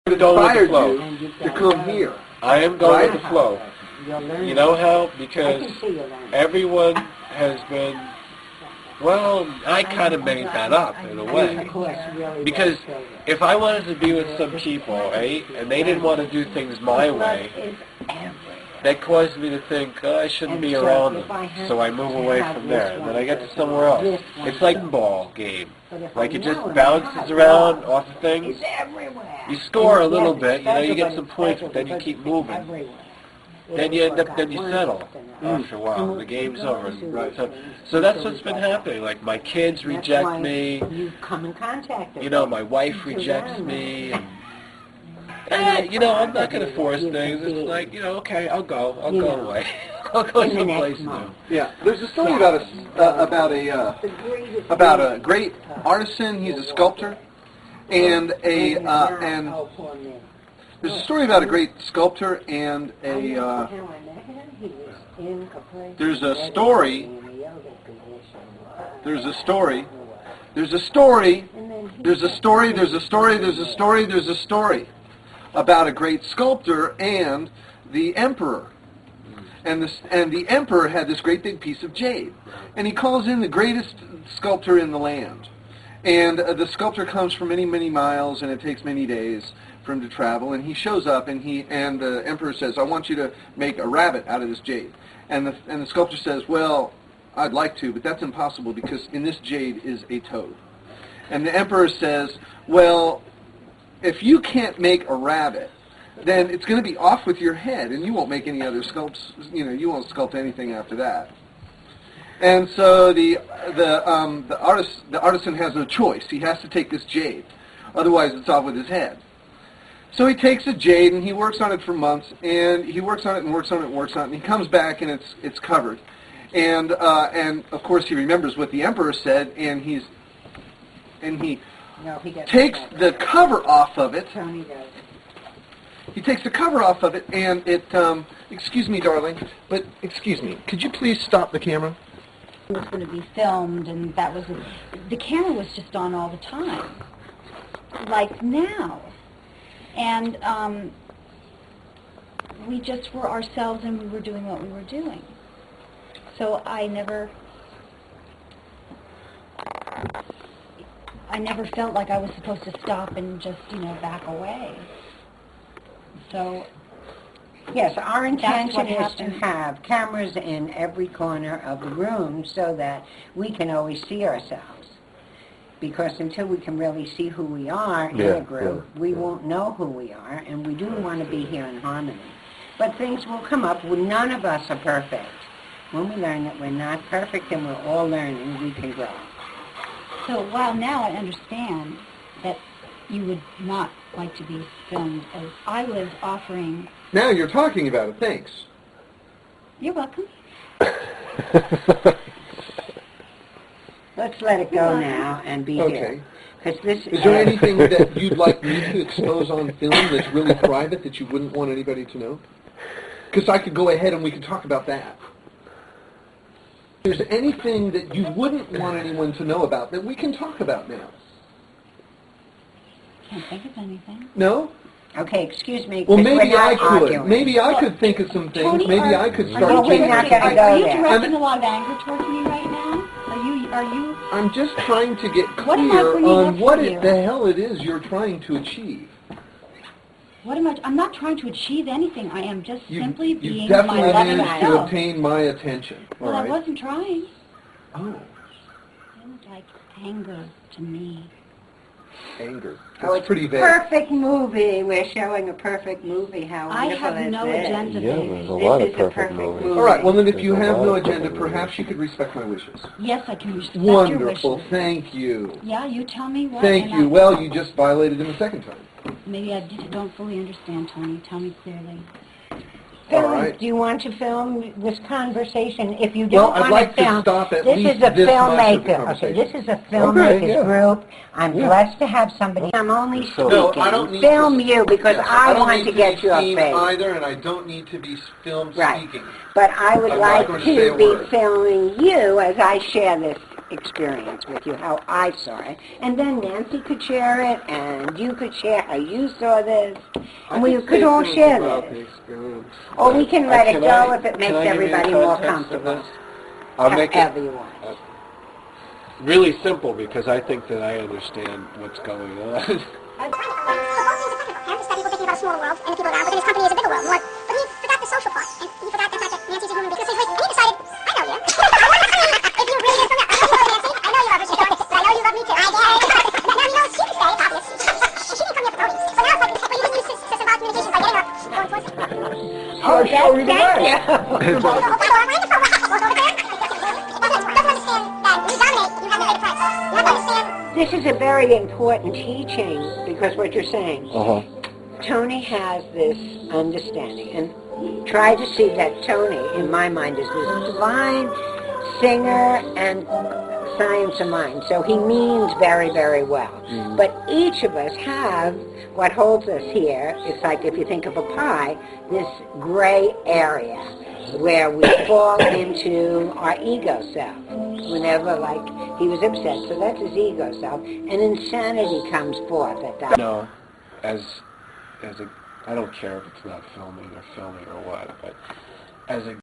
inspired you to come here. I am going with the flow. You know how? Because everyone has been, well, I kind of made that up in a way. Because if I wanted to be with some people, right, and they didn't want to do things my way, that caused me to think, oh, I shouldn't be around them. So I move away from there, and then I get to somewhere else. It's like a ball game. Like it just bounces around off of things. You score a little bit, you get some points, but then you keep moving. Then you settle after a while. The game's over. Right. So that's what's been happening. Like my kids reject me. You come in contact. My wife rejects me. And, I'm not going to force things. It's like, okay, I'll go away. I'll go someplace new. Yeah, there's a story about a great artisan. He's a sculptor, and there's a story about a great sculptor and there's a story about a great sculptor and the emperor. And the emperor had this great big piece of jade. And he calls in the greatest sculptor in the land. And the sculptor comes from many, many miles, and it takes many days for him to travel. And he shows up, and the emperor says, I want you to make a rabbit out of this jade. And the sculptor says, well, I'd like to, but that's impossible because in this jade is a toad. And the emperor says, well, if you can't make a rabbit, then it's going to be off with your head, and you won't make any other sculpts. You won't sculpt anything after that. And so the artisan has no choice. He has to take this jade, otherwise it's off with his head. So he takes the jade and he works on it for months, and he works on it and works on it and works on it, and he comes back and it's covered, and of course he remembers what the emperor said, and he takes the cover off of it. He takes the cover off of it, and it, excuse me, darling, but excuse me, could you please stop the camera? It was going to be filmed, and the camera was just on all the time, like now. And we just were ourselves, and we were doing what we were doing. So I never felt like I was supposed to stop and just, back away. So, yes, our intention is to have cameras in every corner of the room so that we can always see ourselves. Because until we can really see who we are in a group, we won't know who we are, and we do want to be here in harmony. But things will come up when none of us are perfect. When we learn that we're not perfect and we're all learning, we can grow. So while now I understand that you would not like to be filmed, as I was offering... Now you're talking about it, thanks. You're welcome. Let's let it go now and be here. Is there anything that you'd like me to expose on film that's really private that you wouldn't want anybody to know? Because I could go ahead and we could talk about that. If there's anything that you wouldn't want anyone to know about that we can talk about now? Can't think of anything. No? Okay, excuse me. Well, maybe I could. Arguing. Maybe I could think of some things. Tony, maybe I could start. Are you directing a lot of anger towards me right now? Are you? I'm just trying to get clear on what the hell it is you're trying to achieve. What am I? I'm not trying to achieve anything. I am just simply being my loving self. You definitely managed to obtain my attention. Well, I wasn't trying. Oh. It was like anger to me. Anger. It's pretty vague. Perfect movie. We're showing a perfect movie. How wonderful I have no agenda. Yeah, there's a lot of perfect movies. All right. Well, then, if you have no agenda, perhaps you could respect my wishes. Yes, I can respect your wishes. Wonderful. Thank you. Yeah, you tell me what. Thank you. Well, you just violated them a second time. Maybe I don't fully understand, Tony. Tell me clearly. All right. Do you want to film this conversation? If you don't want to film, stop at this least is a this filmmaker. Okay, this is a filmmaker's group. I'm blessed to have somebody. I'm only speaking. No, I don't need film to, you because I want to get your face. Either, and I don't need to be filmed speaking. But I would like to be filming you as I share this experience with you, how I saw it. And then Nancy could share it, and you could share how you saw this. And we could all share this. Or we can let it go if it makes everybody more comfortable. I'll make however it you want. really simple because I think that I understand what's going on. The study was thinking about a smaller world and the people around, but then his company is a bigger world. But he forgot the social part, and he forgot the fact that Nancy's a human being. So he decided, I know you. If you really is from there, I know you love Nancy. I know you love her. She's going, but I know you love me too. I do. Now he knows she can stay, it's obvious. And she didn't come here for voting. So now it's like, but you didn't use symbolic communications by getting her going towards it. Oh, show you the way. This is a very important teaching because what you're saying. Tony has this understanding, and try to see that Tony, in my mind, is this divine singer and science of mind. So he means very, very well. But each of us have what holds us here. It's like if you think of a pie, this gray area where we fall into our ego self. Whenever, like, he was upset, so that's his ego self, and insanity comes forth at that. No, I don't care if it's not filming or what, but as a